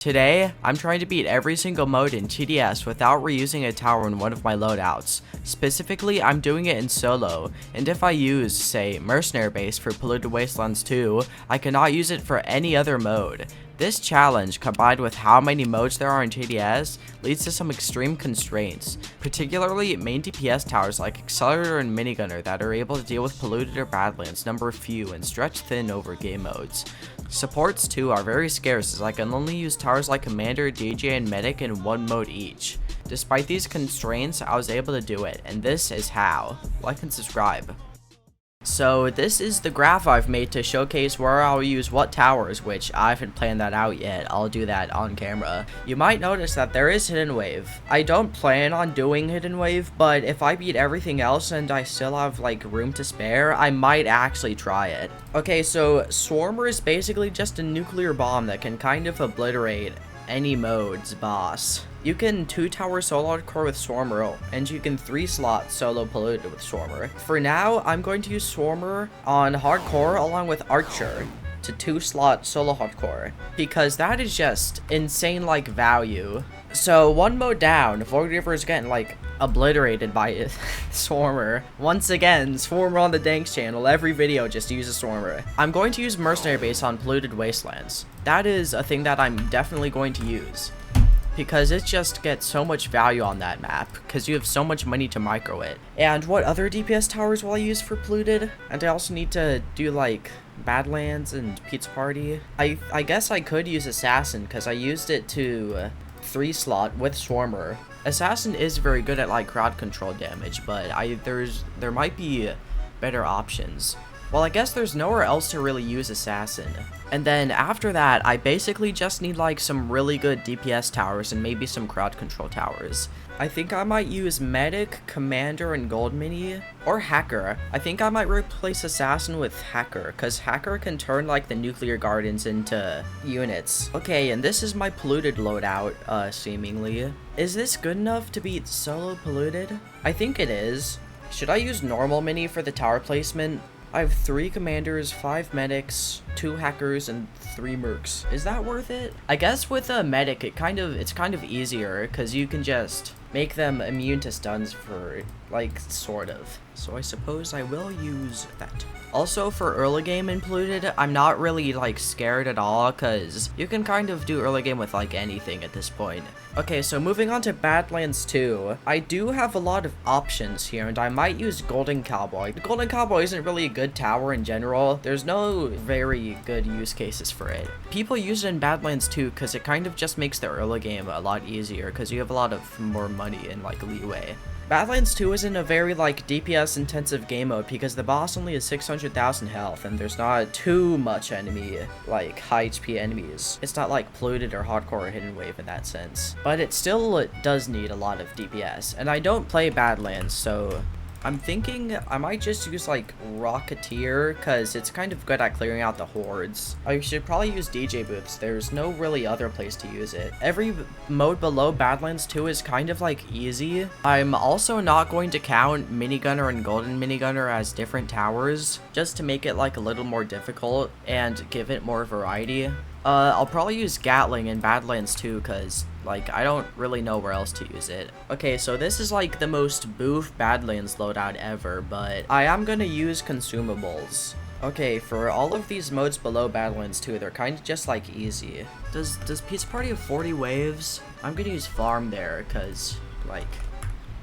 Today, I'm trying to beat every single mode in TDS without reusing a tower in one of my loadouts. Specifically, I'm doing it in solo, and if I use, say, Mercenary Base for Polluted Wastelands 2, I cannot use it for any other mode. This challenge, combined with how many modes there are in TDS, leads to some extreme constraints, particularly main DPS towers like Accelerator and Minigunner that are able to deal with Polluted or Badlands number few and stretch thin over game modes. Supports too are very scarce as I can only use towers like Commander, DJ, and Medic in one mode each. Despite these constraints, I was able to do it, and this is how. Like and subscribe. So this is the graph I've made to showcase where I'll use what towers, which I haven't planned that out yet. I'll do that on camera. You might notice that there is Hidden Wave. I don't plan on doing Hidden Wave, but if I beat everything else and I still have like room to spare, I might actually try it. Okay, so Swarmer is basically just a nuclear bomb that can kind of obliterate any mode's boss. You can 2-tower solo hardcore with Swarmer, and you can 3-slot solo Polluted with Swarmer. For now, I'm going to use Swarmer on hardcore along with Archer to 2-slot solo hardcore, because that is just insane like value. So one mode down, Void Reaver is getting like obliterated by Swarmer. Once again, Swarmer on the Danks channel, every video just uses Swarmer. I'm going to use Mercenary Base on Polluted Wastelands. That is a thing that I'm definitely going to use, because it just gets so much value on that map, because you have so much money to micro it. And what other DPS towers will I use for Polluted? And I also need to do like Badlands and Pizza Party. I guess I could use Assassin, because I used it to 3-slot with Swarmer. Assassin is very good at like crowd control damage, but there might be better options. Well, I guess there's nowhere else to really use Assassin. And then after that, I basically just need like some really good DPS towers and maybe some crowd control towers. I think I might use Medic, Commander, and Gold Mini, or Hacker. I think I might replace Assassin with Hacker, because Hacker can turn like the Nuclear Gardens into units. Okay, and this is my Polluted loadout, seemingly. Is this good enough to beat solo Polluted? I think it is. Should I use normal Mini for the tower placement? I have 3 commanders, 5 medics, 2 hackers, and 3 mercs. Is that worth it? I guess with a medic, it's kind of easier, because you can just make them immune to stuns for, like, sort of. So I suppose I will use that. Also, for early game in Polluted, I'm not really, like, scared at all, because you can kind of do early game with, like, anything at this point. Okay, so moving on to Badlands 2, I do have a lot of options here, and I might use Golden Cowboy. The Golden Cowboy isn't really a good tower in general. There's no very good use cases for it. People use it in Badlands 2 because it kind of just makes the early game a lot easier, because you have a lot of more money and, like, leeway. Badlands 2 isn't a very, like, DPS intensive game mode because the boss only has 600,000 health and there's not too much enemy, like, high HP enemies. It's not like Polluted or Hardcore or Hidden Wave in that sense. But it still does need a lot of DPS, and I don't play Badlands, so I'm thinking I might just use like Rocketeer, because it's kind of good at clearing out the hordes. I should probably use DJ booths. There's no really other place to use it. Every mode below Badlands 2 is kind of like easy. I'm also not going to count Minigunner and Golden Minigunner as different towers, just to make it like a little more difficult and give it more variety. I'll probably use Gatling in Badlands 2 because, like, I don't really know where else to use it. Okay, so this is, like, the most boof Badlands loadout ever, but I am gonna use consumables. Okay, for all of these modes below Badlands 2, they're kind of just, like, easy. Does Pizza Party have 40 waves? I'm gonna use Farm there, because, like,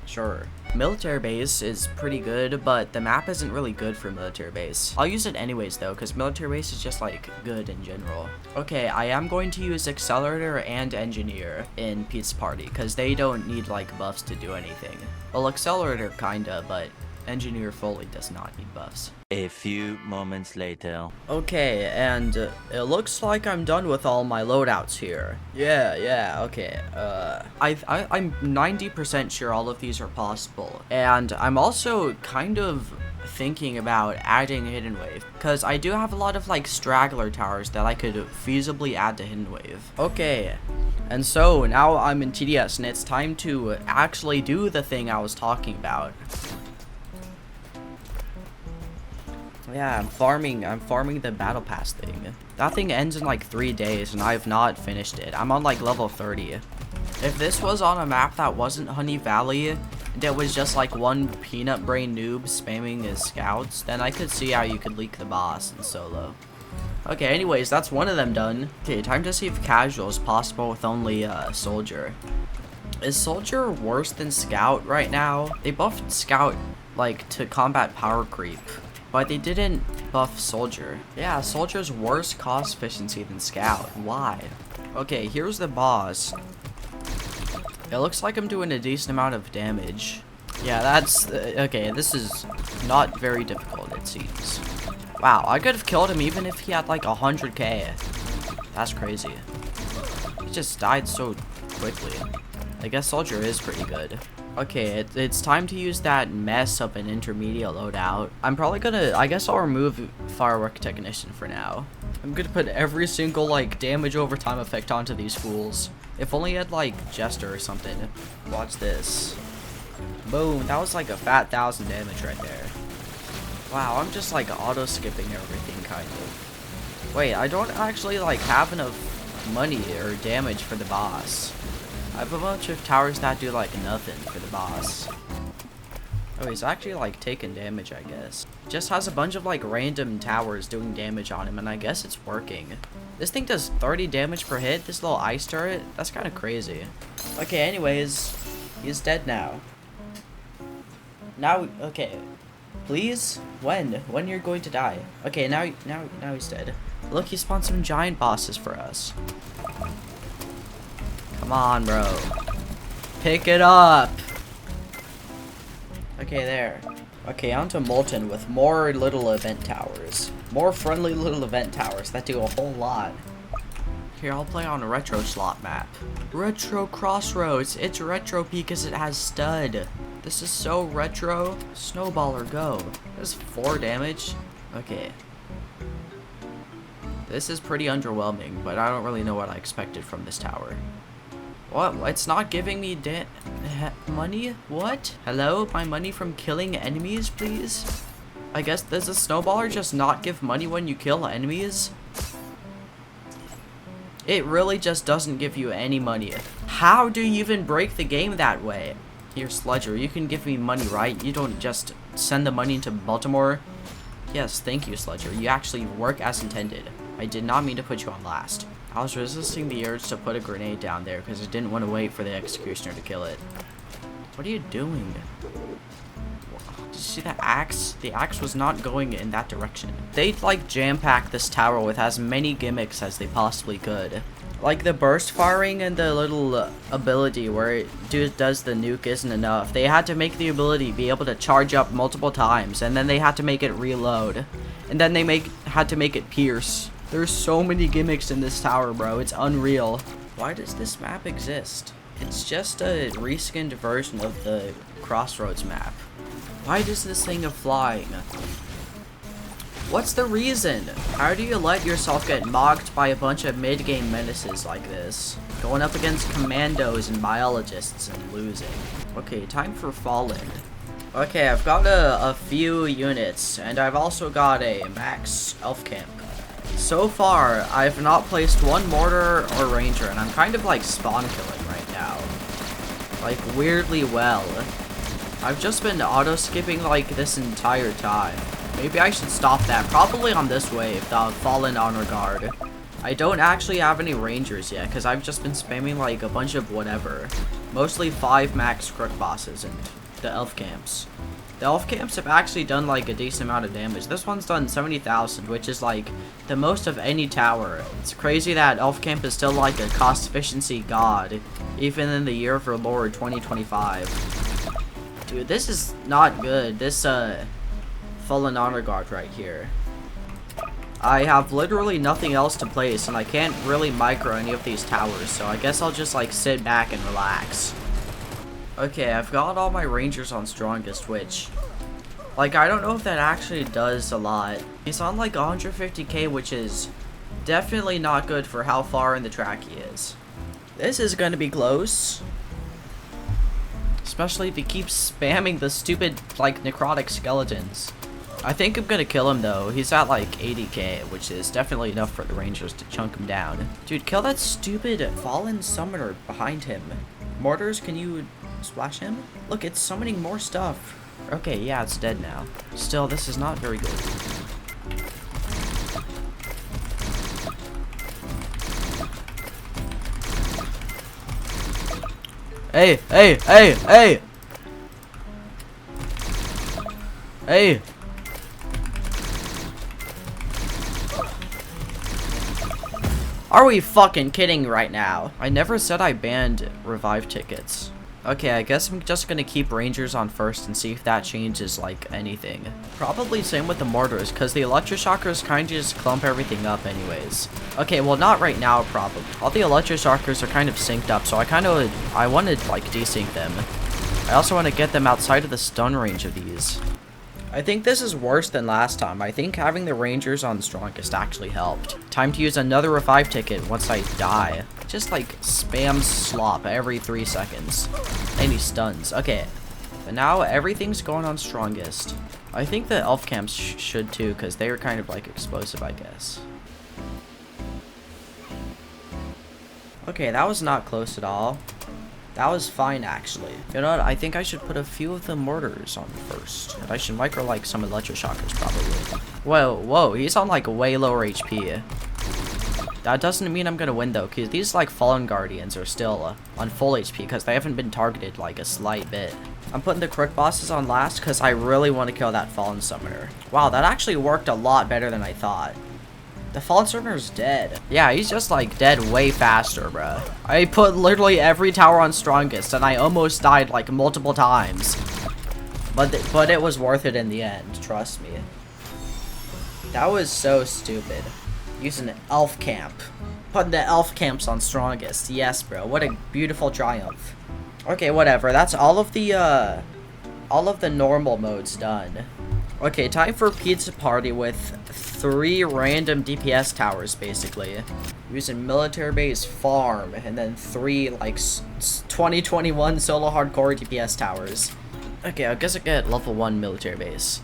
sure. Military Base is pretty good, but the map isn't really good for Military Base. I'll use it anyways though, because Military Base is just like good in general. Okay, I am going to use Accelerator and Engineer in Pizza Party, because they don't need like buffs to do anything. Well, Accelerator kinda, but Engineer fully does not need buffs. A few moments later. Okay, and it looks like I'm done with all my loadouts here. Yeah, okay. I'm 90% sure all of these are possible. And I'm also kind of thinking about adding Hidden Wave, because I do have a lot of like straggler towers that I could feasibly add to Hidden Wave. Okay, and so now I'm in TDS and it's time to actually do the thing I was talking about. Yeah, I'm farming the battle pass thing. That thing ends in like 3 days and I have not finished it. I'm on like level 30. If this was on a map that wasn't Honey Valley, and it was just like one peanut brain noob spamming his scouts, then I could see how you could leak the boss in solo. Okay, anyways, that's one of them done. Okay, time to see if casual is possible with only soldier. Is soldier worse than scout right now? They buffed scout like to combat power creep, but they didn't buff soldier. Yeah, soldier's worse cost efficiency than scout. Why? Okay, here's the boss. It looks like I'm doing a decent amount of damage. Yeah, that's okay. This is not very difficult, it seems. Wow, I could have killed him even if he had like 100k. That's crazy. He just died so quickly. I guess soldier is pretty good. Okay, it's time to use that mess of an intermediate loadout. I'm probably gonna, I guess I'll remove firework technician for now. I'm gonna put every single like damage over time effect onto these fools. If only I had like jester or something. Watch this. Boom, that was like a fat 1,000 damage right there. Wow, I'm just like auto skipping everything kind of. Wait, I don't actually like have enough money or damage for the boss. I have a bunch of towers that do like nothing for the boss. Oh, he's actually like taking damage, I guess. Just has a bunch of like random towers doing damage on him, and I guess it's working. This thing does 30 damage per hit, this little ice turret. That's kind of crazy. Okay, anyways, he's dead now. Now, okay. Please? When you're going to die? Okay, now he's dead. Look, he spawned some giant bosses for us. Come on, bro. Pick it up. Okay, there. Okay, on to Molten with more little event towers. More friendly little event towers that do a whole lot. Here, I'll play on a retro slot map. Retro Crossroads. It's retro because it has stud. This is so retro. Snowballer, go. There's 4 damage. Okay. This is pretty underwhelming, but I don't really know what I expected from this tower. What? It's not giving me money? What? Hello? My money from killing enemies, please? I guess, does a snowballer just not give money when you kill enemies? It really just doesn't give you any money. How do you even break the game that way? Here, Sludger, you can give me money, right? You don't just send the money into Baltimore. Yes, thank you, Sludger. You actually work as intended. I did not mean to put you on last. I was resisting the urge to put a grenade down there because I didn't want to wait for the executioner to kill it. What are you doing? Did you see that axe? The axe was not going in that direction. They like jam-packed this tower with as many gimmicks as they possibly could. Like the burst firing and the little ability where it does the nuke isn't enough. They had to make the ability be able to charge up multiple times, and then they had to make it reload. And then they had to make it pierce. There's so many gimmicks in this tower, bro. It's unreal. Why does this map exist? It's just a reskinned version of the Crossroads map. Why does this thing of flying? What's the reason? How do you let yourself get mocked by a bunch of mid-game menaces like this? Going up against commandos and biologists and losing. Okay, time for Fallen. Okay, I've got a few units, and I've also got a max elf camp. So far, I've not placed one mortar or ranger, and I'm kind of like spawn killing right now. Like, weirdly well. I've just been auto-skipping like this entire time. Maybe I should stop that. Probably on this wave, the Fallen Honor Guard. I don't actually have any rangers yet, because I've just been spamming like a bunch of whatever. Mostly 5 max crook bosses and the elf camps. The elf camps have actually done like a decent amount of damage. This one's done 70,000, which is like the most of any tower. It's crazy that elf camp is still like a cost efficiency god, even in the year of our Lord 2025. Dude, this is not good. This Fallen Honor Guard right here. I have literally nothing else to place, and I can't really micro any of these towers, so I guess I'll just like sit back and relax. Okay, I've got all my rangers on strongest, which, like, I don't know if that actually does a lot. He's on like 150k, which is definitely not good for how far in the track he is. This is gonna be close. Especially if he keeps spamming the stupid, like, necrotic skeletons. I think I'm gonna kill him though. He's at like 80k, which is definitely enough for the Rangers to chunk him down. Dude, kill that stupid fallen summoner behind him. Mortars, can you splash him? Look, it's summoning more stuff. Okay, yeah, it's dead now. Still, this is not very good. Hey, hey, hey, hey! Hey! Are we fucking kidding right now? I never said I banned revive tickets. Okay, I guess I'm just gonna keep Rangers on first and see if that changes, like, anything. Probably same with the Mortars, because the Electroshockers kind of just clump everything up anyways. Okay, well, not right now, probably. All the Electroshockers are kind of synced up, so I wanted, like, desync them. I also want to get them outside of the stun range of these. I think this is worse than last time. I think having the Rangers on strongest actually helped. Time to use another revive ticket once I die. Just like spam slop every 3 seconds. And he stuns. Okay. But now everything's going on strongest. I think the elf camps should too, because they are kind of like explosive, I guess. Okay, that was not close at all. That was fine, actually. You know what? I think I should put a few of the mortars on first. And I should micro like some electroshockers, probably. Whoa, whoa, he's on like way lower HP. That doesn't mean I'm gonna win though, because these like fallen guardians are still on full HP because they haven't been targeted like a slight bit. I'm putting the crook bosses on last because I really want to kill that fallen summoner. Wow, that actually worked a lot better than I thought. The fallen summoner's dead. Yeah, he's just like dead way faster, bruh. I put literally every tower on strongest and I almost died like multiple times. But it was worth it in the end, trust me. That was so stupid. Using an elf camp. Putting the elf camps on strongest. Yes, bro. What a beautiful triumph. Okay, whatever. That's all of the normal modes done. Okay, time for pizza party with 3 random DPS towers, basically. Using military base, farm, and then 3, like, 2021 solo hardcore DPS towers. Okay, I guess I get level 1 military base.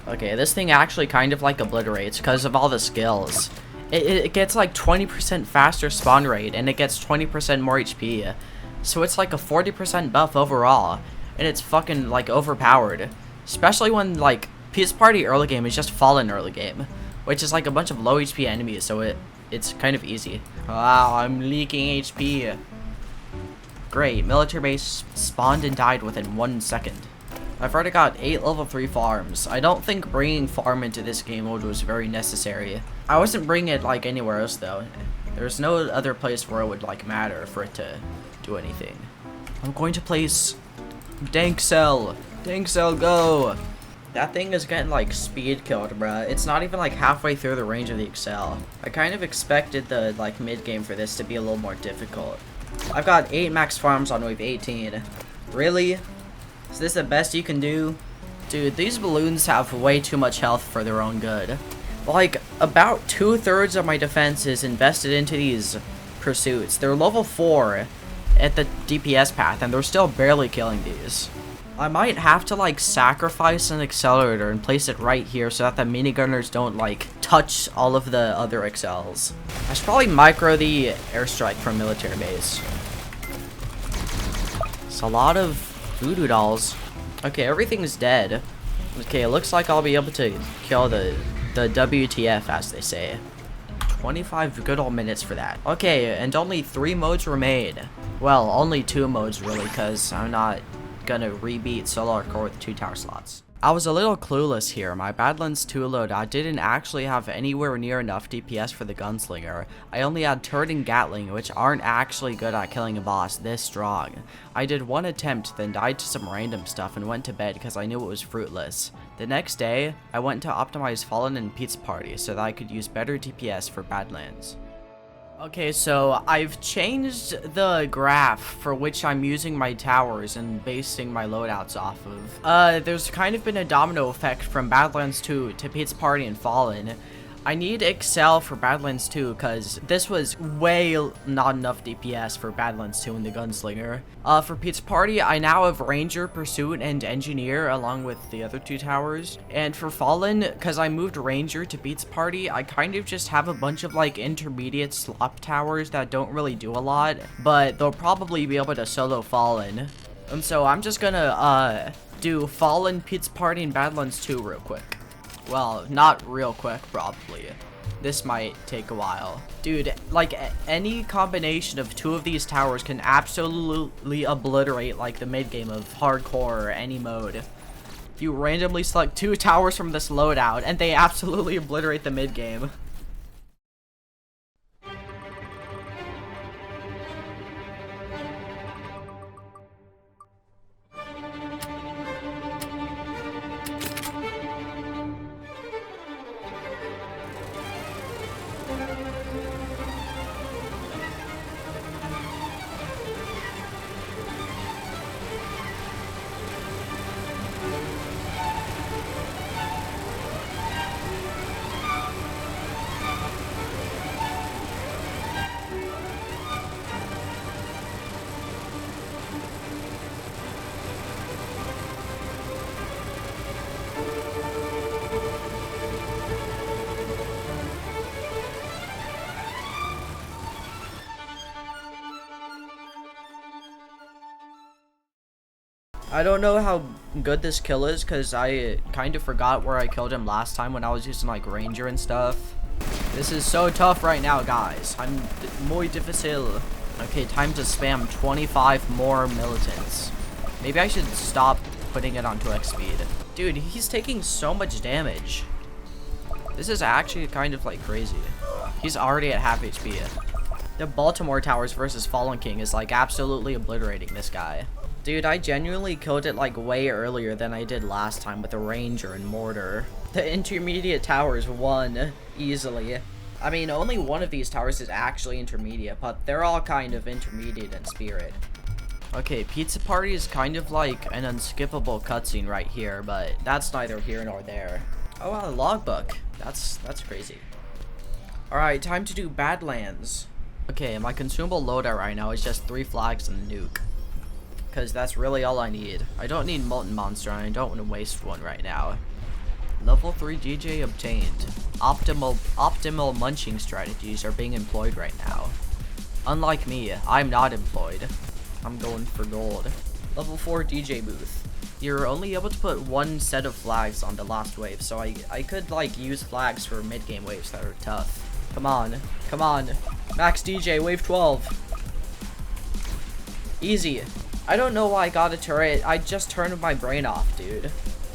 Okay, this thing actually kind of, like, obliterates because of all the skills. It gets, like, 20% faster spawn rate, and it gets 20% more HP. So it's, like, a 40% buff overall, and it's fucking, like, overpowered. Especially when, like, Peace Party early game is just Fallen early game, which is, like, a bunch of low HP enemies, so it's kind of easy. Wow, I'm leaking HP. Great, military base spawned and died within 1 second. I've already got 8 level 3 farms. I don't think bringing farm into this game mode was very necessary. I wasn't bringing it, like, anywhere else, though. There's no other place where it would, like, matter for it to do anything. I'm going to place Dank Cell. Dank Cell, go! That thing is getting, like, speed killed, bruh. It's not even, like, halfway through the range of the Excel. I kind of expected the, like, mid-game for this to be a little more difficult. I've got 8 max farms on wave 18. Really? Is this the best you can do? Dude, these balloons have way too much health for their own good. Like, about 2/3 of my defense is invested into these pursuits. They're level 4 at the DPS path, and they're still barely killing these. I might have to, like, sacrifice an accelerator and place it right here so that the minigunners don't, like, touch all of the other XLs. I should probably micro the airstrike from military base. It's a lot of voodoo dolls. Okay, everything's dead. Okay, it looks like I'll be able to kill the WTF, as they say. 25 good old minutes for that. Okay, and only 3 modes remain. Well, only 2 modes, really, because I'm not gonna rebeat solo hardcore with 2 tower slots. I was a little clueless here. My Badlands 2 loadout didn't actually have anywhere near enough DPS for the gunslinger. I only had turret and gatling, which aren't actually good at killing a boss this strong. I did 1 attempt, then died to some random stuff and went to bed because I knew it was fruitless. The next day, I went to optimize Fallen and Pizza Party so that I could use better DPS for Badlands. Okay, so I've changed the graph for which I'm using my towers and basing my loadouts off of. There's kind of been a domino effect from Badlands 2 to Pizza Party and Fallen. I need Excel for Badlands 2 because this was way not enough DPS for Badlands 2 in the Gunslinger. For Pizza Party, I now have Ranger, Pursuit, and Engineer along with the other 2 towers. And for Fallen, because I moved Ranger to Pizza Party, I kind of just have a bunch of like intermediate slop towers that don't really do a lot, but they'll probably be able to solo Fallen. And so I'm just gonna do Fallen, Pizza Party, and Badlands 2 real quick. Well, not real quick, probably. This might take a while. Dude, like, any combination of 2 of these towers can absolutely obliterate, like, the mid-game of hardcore or any mode. You randomly select 2 towers from this loadout, and they absolutely obliterate the mid-game. I don't know how good this kill is because I kind of forgot where I killed him last time when I was using like Ranger and stuff. This is so tough right now, guys. I'm muy difícil. Okay, time to spam 25 more militants. Maybe I should stop putting it on 2x speed. Dude, he's taking so much damage. This is actually kind of like crazy. He's already at half HP. The Baltimore Towers versus Fallen King is like absolutely obliterating this guy. Dude, I genuinely killed it like way earlier than I did last time with the Ranger and Mortar. The intermediate towers won easily. I mean, only one of these towers is actually intermediate, but they're all kind of intermediate in spirit. Okay, Pizza Party is kind of like an unskippable cutscene right here, but that's neither here nor there. Oh wow, a logbook. That's crazy. Alright, time to do Badlands. Okay, my consumable loadout right now is just 3 flags and a nuke. Because that's really all I need. I don't need Molten Monster, and I don't want to waste one right now. Level 3 DJ obtained. Optimal munching strategies are being employed right now. Unlike me, I'm not employed. I'm going for gold. Level 4 DJ booth. You're only able to put 1 set of flags on the last wave, so I could like use flags for mid-game waves that are tough. Come on. Come on. Max DJ, wave 12. Easy. I don't know why I got a turret. I just turned my brain off, dude.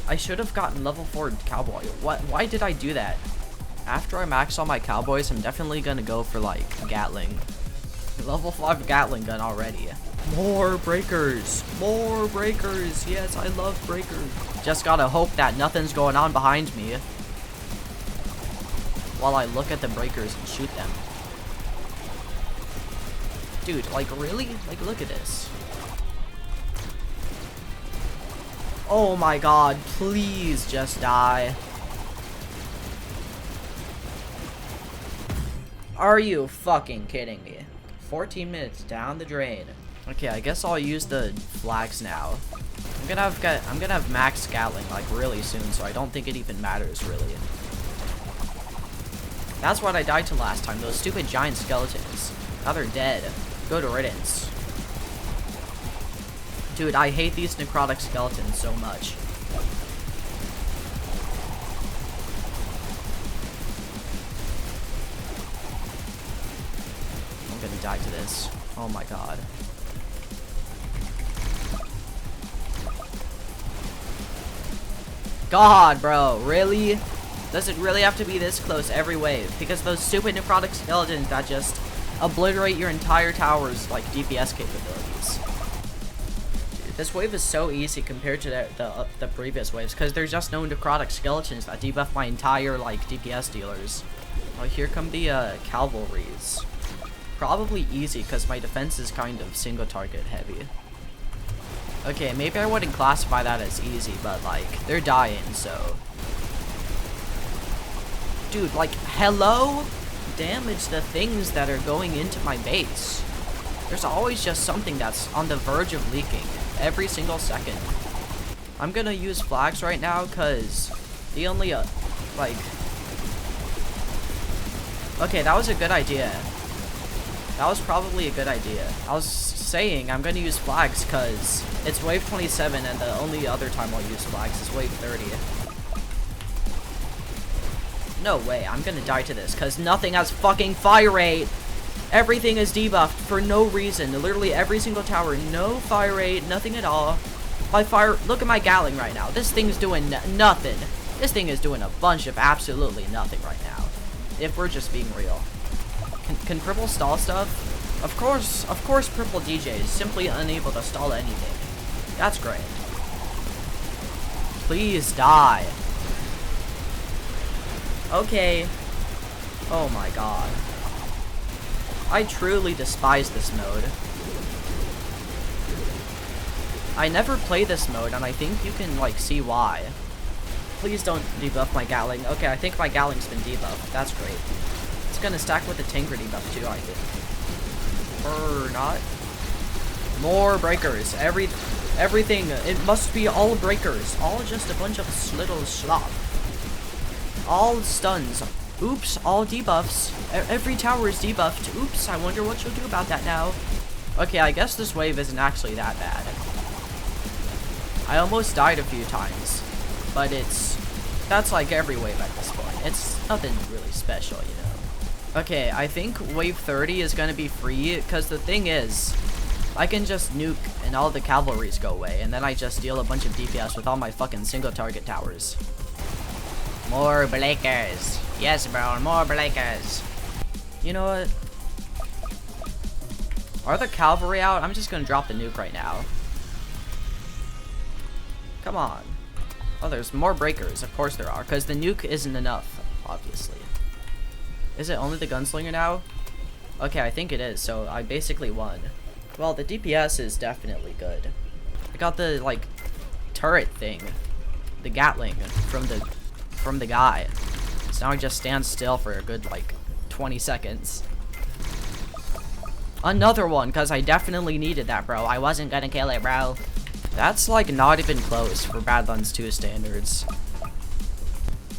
I should have gotten level 4 cowboy. Why did I do that? After I max all my cowboys, I'm definitely gonna go for like Gatling. Level 5 Gatling gun already. More breakers. More breakers. Yes, I love breakers. Just gotta hope that nothing's going on behind me while I look at the breakers and shoot them. Dude, like really? Like look at this. Oh my god, please just die. Are you fucking kidding me? 14 minutes down the drain. Okay, I guess I'll use the flags now. I'm gonna have max Gatling like really soon, so I don't think it even matters really. That's what I died to last time, those stupid giant skeletons. Now they're dead. Go to riddance. Dude, I hate these necrotic skeletons so much. I'm gonna die to this. Oh my god. God, bro, really? Does it really have to be this close every wave? Because those stupid necrotic skeletons that just obliterate your entire tower's, like, DPS capabilities. This wave is so easy compared to the previous waves because there's just no necrotic skeletons that debuff my entire like DPS dealers. Oh, here come the cavalries. Probably easy because my defense is kind of single target heavy. Okay, maybe I wouldn't classify that as easy, but like they're dying, so Dude, like, hello? Damage the things that are going into my base. There's always just something that's on the verge of leaking every single second. I'm gonna use flags right now because the only, like... Okay, that was a good idea. That was probably a good idea. I was saying I'm gonna use flags because it's wave 27 and the only other time I'll use flags is wave 30. No way, I'm gonna die to this because nothing has fucking fire rate. Everything is debuffed for no reason. Literally every single tower, no fire rate, nothing at all. My fire, look at my Gatling right now. This thing's doing nothing. This thing is doing a bunch of absolutely nothing right now. If we're just being real. Can Purple stall stuff? Of course Purple DJ is simply unable to stall anything. That's great. Please die. Okay. Oh my god. I truly despise this mode. I never play this mode, and I think you can, like, see why. Please don't debuff my Gatling. Okay, I think my Gatling's been debuffed. That's great. It's gonna stack with the Tinker debuff, too, I think. Or not. More breakers. Everything. It must be all breakers. All just a bunch of little slop. All stuns. Oops, all debuffs. Every tower is debuffed. Oops, I wonder what you'll do about that now. Okay, I guess this wave isn't actually that bad. I almost died a few times, but that's like every wave at this point. It's nothing really special, you know. Okay, I think wave 30 is gonna be free, because the thing is, I can just nuke and all the cavalries go away, and then I just deal a bunch of DPS with all my fucking single target towers. More Blakers. Yes, bro, more Blakers. You know what? Are the cavalry out? I'm just gonna drop the nuke right now. Come on. Oh, there's more breakers. Of course there are, because the nuke isn't enough, obviously. Is it only the gunslinger now? Okay, I think it is, so I basically won. Well, the DPS is definitely good. I got the, like, turret thing. The Gatling from the guy. So now I just stand still for a good, like, 20 seconds. Another one, because I definitely needed that, bro. I wasn't gonna kill it, bro. That's, like, not even close for Badlands 2 standards.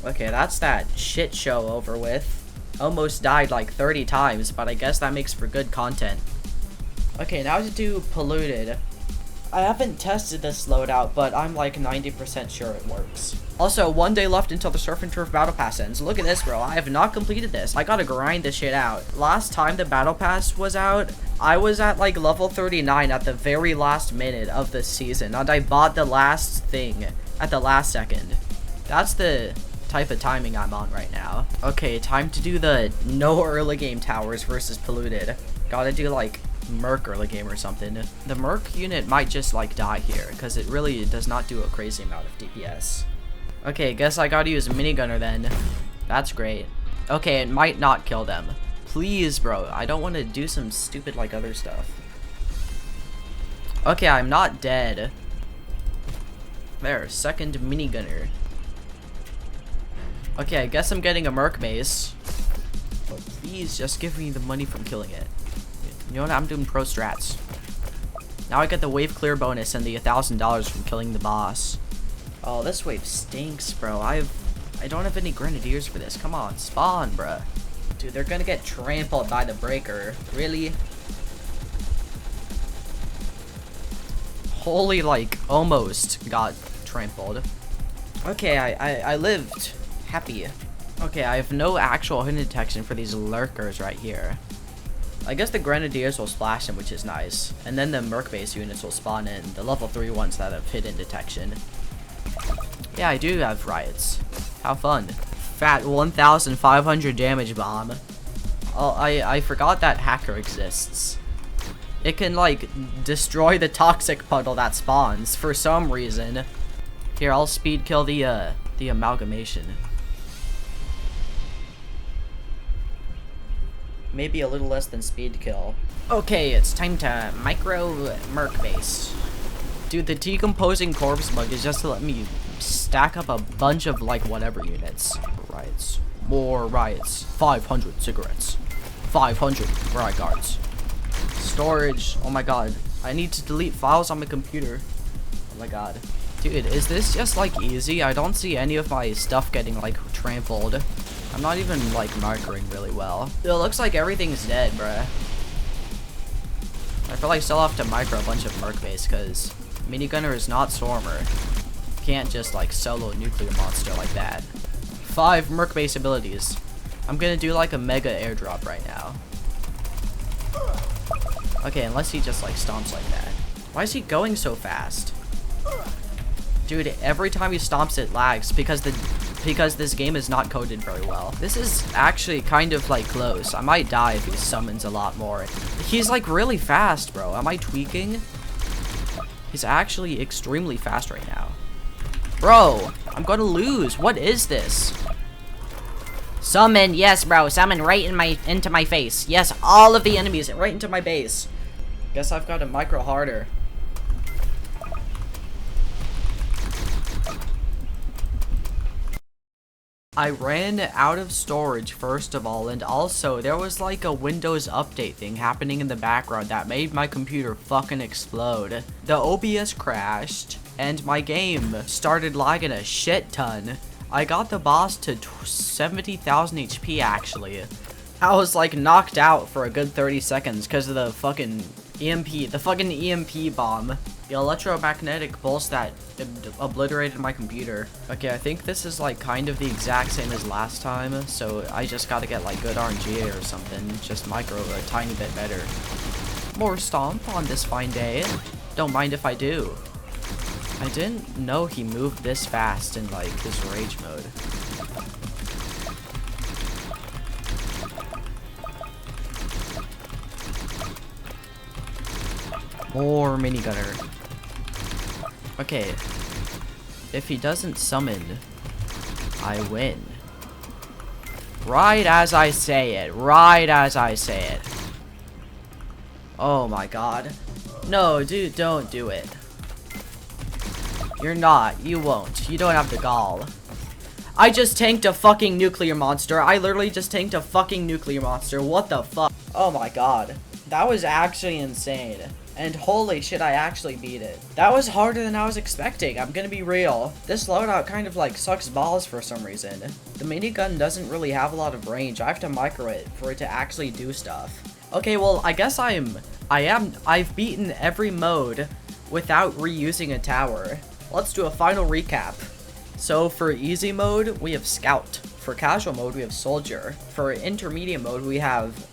Okay, that's that shit show over with. Almost died, like, 30 times, but I guess that makes for good content. Okay, now to do Polluted. I haven't tested this loadout, but I'm, like, 90% sure it works. Also, 1 day left until the Surf and Turf Battle Pass ends. Look at this, bro. I have not completed this. I gotta grind this shit out. Last time the Battle Pass was out, I was at, like, level 39 at the very last minute of the season, and I bought the last thing at the last second. That's the type of timing I'm on right now. Okay, time to do the no early game towers versus Polluted. Gotta do, like, Merc early game or something. The Merc unit might just, like, die here, because it really does not do a crazy amount of DPS. Okay, guess I gotta use a minigunner then. That's great. Okay, it might not kill them. Please, bro. I don't want to do some stupid, like, other stuff. Okay, I'm not dead. There, second minigunner. Okay, I guess I'm getting a Merc base. But please, just give me the money from killing it. You know what? I'm doing pro strats. Now I get the wave clear bonus and the $1,000 from killing the boss. Oh, this wave stinks, bro. I don't have any grenadiers for this. Come on, spawn, bruh. Dude, they're gonna get trampled by the breaker. Really? Holy, like, almost got trampled. Okay, I lived. Happy. Okay, I have no actual hidden detection for these lurkers right here. I guess the grenadiers will splash them, which is nice. And then the Merc base units will spawn in, the level 3 ones that have hidden detection. Yeah, I do have riots. How fun. Fat 1,500 damage bomb. Oh, I forgot that hacker exists. It can, like, destroy the toxic puddle that spawns for some reason. Here, I'll speed kill the amalgamation. Maybe a little less than speed kill. Okay, it's time to micro Merc base. Dude, the decomposing corpse bug is just to let me stack up a bunch of, like, whatever units. Right, More riots. 500 cigarettes. 500 riot guards. Storage. Oh my god. I need to delete files on my computer. Oh my god. Dude, is this just like easy? I don't see any of my stuff getting like trampled. I'm not even like markering really well. It looks like everything's dead, bruh. I feel like I still have to micro a bunch of merc base because minigunner is not Stormer. Can't just like solo nuclear monster like that. 5 merc base abilities. I'm gonna do like a mega airdrop right now. Okay, unless he just like stomps like that. Why is he going so fast? Dude, every time he stomps it lags because this game is not coded very well. This is actually kind of like close. I might die if he summons a lot more. He's like really fast, bro. Am I tweaking? He's actually extremely fast right now. Bro, I'm gonna lose. What is this? Summon, yes, bro. Summon right into my face. Yes, all of the enemies right into my base. Guess I've got to micro harder. I ran out of storage first of all, and also there was like a Windows update thing happening in the background that made my computer fucking explode. The OBS crashed and my game started lagging a shit ton. I got the boss to 70,000 HP actually. I was like knocked out for a good 30 seconds because of the fucking EMP bomb. The electromagnetic pulse that obliterated my computer. Okay, I think this is like kind of the exact same as last time, so I just gotta get like good RNG or something. Just micro a tiny bit better. More stomp on this fine day. Don't mind if I do. I didn't know he moved this fast in like his rage mode. More minigunner. Okay. If he doesn't summon, I win. Right as I say it. Right as I say it. Oh my god. No, dude, don't do it. You're not. You won't. You don't have the gall. I just tanked a fucking nuclear monster. I literally just tanked a fucking nuclear monster. What the fuck? Oh my god. That was actually insane. And holy shit, I actually beat it. That was harder than I was expecting. I'm gonna be real. This loadout kind of like sucks balls for some reason. The minigun doesn't really have a lot of range. I have to micro it for it to actually do stuff. Okay, well, I guess I've beaten every mode without reusing a tower. Let's do a final recap. So for easy mode, we have Scout. For casual mode, we have Soldier. For intermediate mode, we have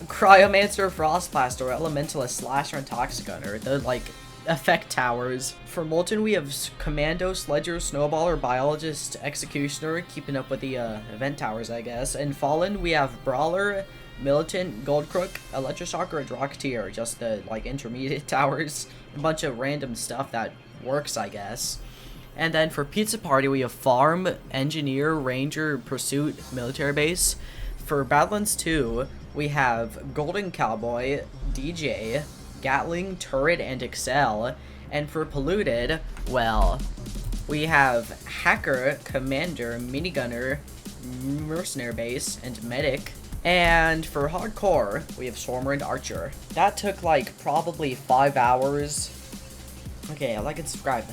Cryomancer, Frostblaster, Elementalist, Slasher, and Toxic Gunner. The, like, effect towers. For Molten, we have Commando, Sledger, Snowballer, Biologist, Executioner, keeping up with the event towers, I guess. And Fallen, we have Brawler, Militant, Goldcrook, Electroshocker, and Rocketeer. Just the, like, intermediate towers. A bunch of random stuff that works, I guess. And then for Pizza Party, we have Farm, Engineer, Ranger, Pursuit, Military Base. For Badlands 2, we have Golden Cowboy, DJ, Gatling, Turret, and Excel. And for Polluted, well, we have Hacker, Commander, Minigunner, Mercenary Base, and Medic. And for Hardcore, we have Stormer and Archer. That took like probably 5 hours. Okay, like and subscribe.